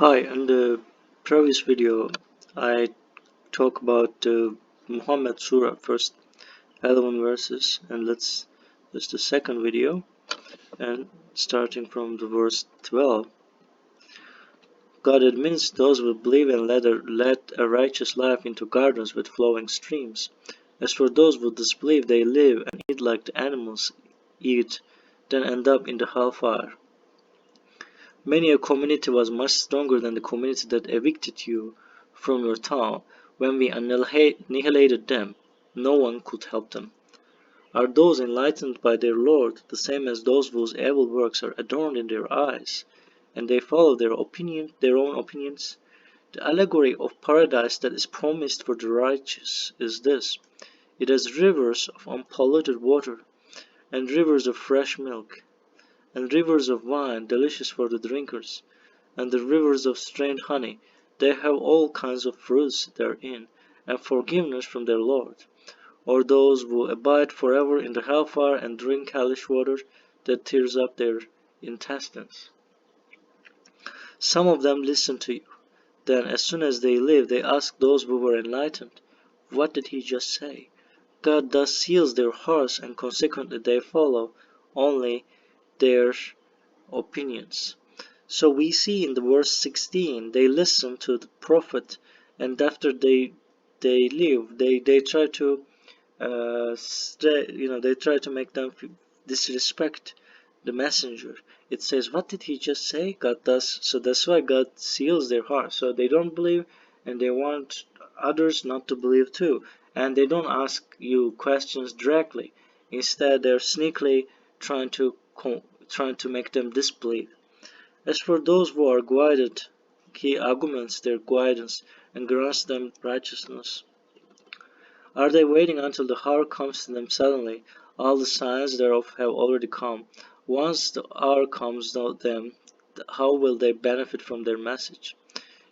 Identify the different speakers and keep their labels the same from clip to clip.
Speaker 1: Hi, in the previous video I talk about the Muhammad Surah, first 11 verses, and this is the second video, and starting from the verse 12. God admits those who believe and led a righteous life into gardens with flowing streams. As for those who disbelieve, they live and eat like the animals eat, then end up in the hellfire. Many a community was much stronger than the community that evicted you from your town. When we annihilated them, no one could help them. Are those enlightened by their Lord the same as those whose evil works are adorned in their eyes, and they follow their own opinions? The allegory of paradise that is promised for the righteous is this: it has rivers of unpolluted water, and rivers of fresh milk, and rivers of wine delicious for the drinkers, and the rivers of strained honey. They have all kinds of fruits therein, and forgiveness from their Lord. Or those who abide forever in the hellfire and drink hellish water that tears up their intestines. Some of them listen to you. Then, as soon as they leave, they ask those who were enlightened, "What did he just say?" God thus seals their hearts, and consequently they follow only their opinions. So we see in the verse 16, they listen to the prophet, and after they leave, they try to they try to make them disrespect the messenger. It says, what did he just say? God does. So that's why God seals their heart. So they don't believe, and they want others not to believe too. And they don't ask you questions directly. Instead, they're sneakily trying to make them disbelieve. As for those who are guided, he augments their guidance and grants them righteousness. Are they waiting until the hour comes to them suddenly? All the signs thereof have already come. Once the hour comes to them, how will they benefit from their message?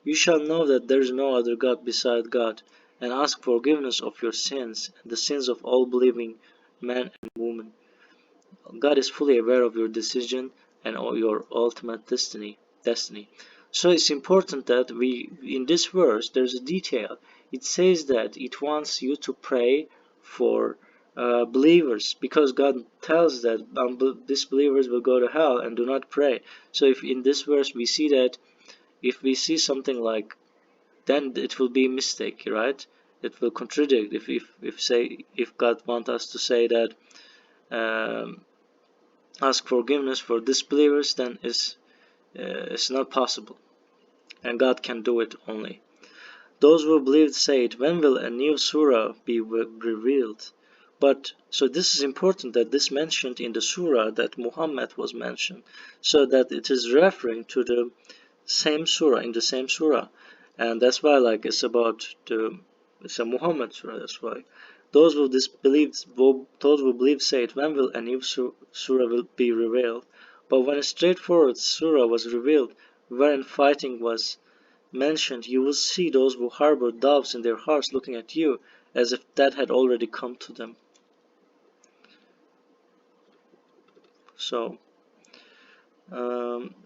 Speaker 1: You shall know that there is no other God beside God, and ask forgiveness of your sins and the sins of all believing men and women. God is fully aware of your decision and your ultimate destiny. So it's important that in this verse, there's a detail. It says that it wants you to pray for believers, because God tells that disbelievers will go to hell and do not pray. So if in this verse we see that, if we see something like, then it will be a mistake, right? It will contradict if God wants us to say that um, ask forgiveness for disbelievers, then it's not possible, and God can do it only. Those who believed said, when will a new surah be revealed? But so this is important that this mentioned in the surah that Muhammad was mentioned, so that it is referring to the same surah, in the same surah, and that's why it's a Muhammad surah. That's why those who believe said, when will a new surah will be revealed? But when a straightforward surah was revealed, wherein fighting was mentioned, you will see those who harbor doubts in their hearts looking at you, as if that had already come to them. So,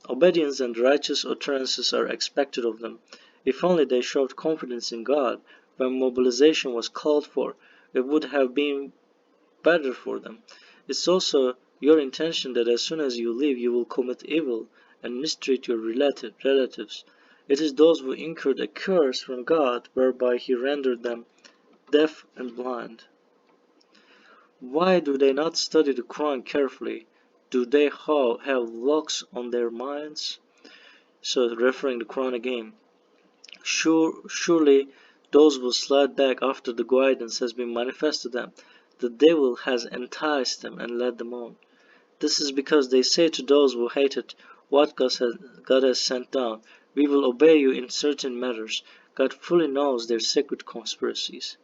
Speaker 1: obedience and righteous utterances are expected of them. If only they showed confidence in God when mobilization was called for, it would have been better for them. It's also your intention that as soon as you leave, you will commit evil and mistreat your relatives. It is those who incurred a curse from God, whereby He rendered them deaf and blind. Why do they not study the Quran carefully? Do they have locks on their minds? So, referring the Quran again. Surely those will slide back after the guidance has been manifest to them. The devil has enticed them and led them on. This is because they say to those who hate it, what God has sent down, we will obey you in certain matters. God fully knows their secret conspiracies.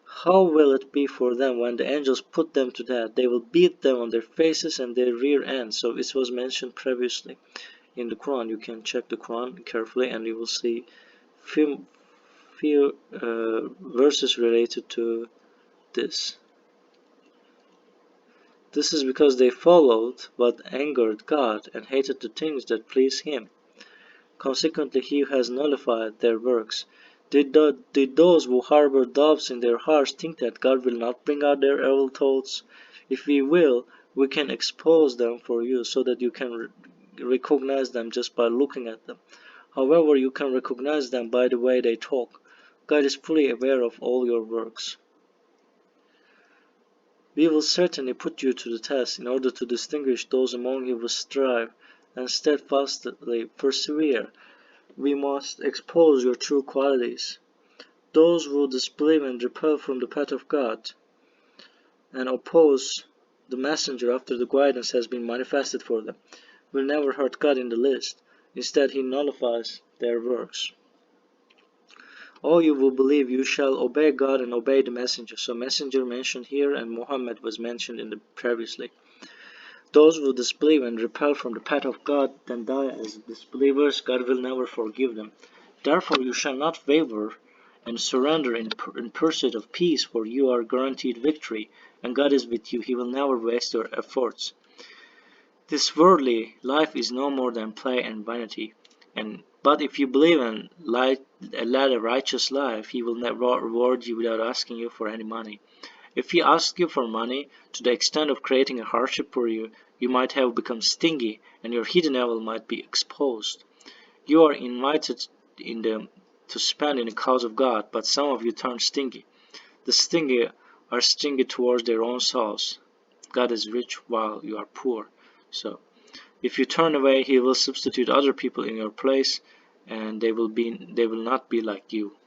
Speaker 1: How will it be for them when the angels put them to death? They will beat them on their faces and their rear ends. So this was mentioned previously in the Quran. You can check the Quran carefully and you will see few verses related to this. This is because they followed what angered God and hated the things that pleased Him. Consequently, he has nullified their works. Did those who harbor doubts in their hearts think that God will not bring out their evil thoughts? If we will, we can expose them for you so that you can recognize them just by looking at them. However, you can recognize them by the way they talk. God is fully aware of all your works. We will certainly put you to the test in order to distinguish those among you who strive and steadfastly persevere. We must expose your true qualities. Those who disbelieve and repel from the path of God and oppose the messenger after the guidance has been manifested for them will never hurt God in the least. Instead, he nullifies their works. All you who believe, you shall obey God and obey the messenger. So messenger mentioned here and Muhammad was mentioned in the previously. Those who disbelieve and repel from the path of God then die as disbelievers, God will never forgive them. Therefore you shall not waver and surrender in pursuit of peace, for you are guaranteed victory, and God is with you. He will never waste your efforts. This worldly life is no more than play and vanity. But if you believe and lead a righteous life, He will never reward you without asking you for any money. If He asks you for money to the extent of creating a hardship for you, you might have become stingy, and your hidden evil might be exposed. You are invited to spend in the cause of God, but some of you turn stingy. The stingy are stingy towards their own souls. God is rich while you are poor. So, if you turn away, He will substitute other people in your place, and they will not be like you.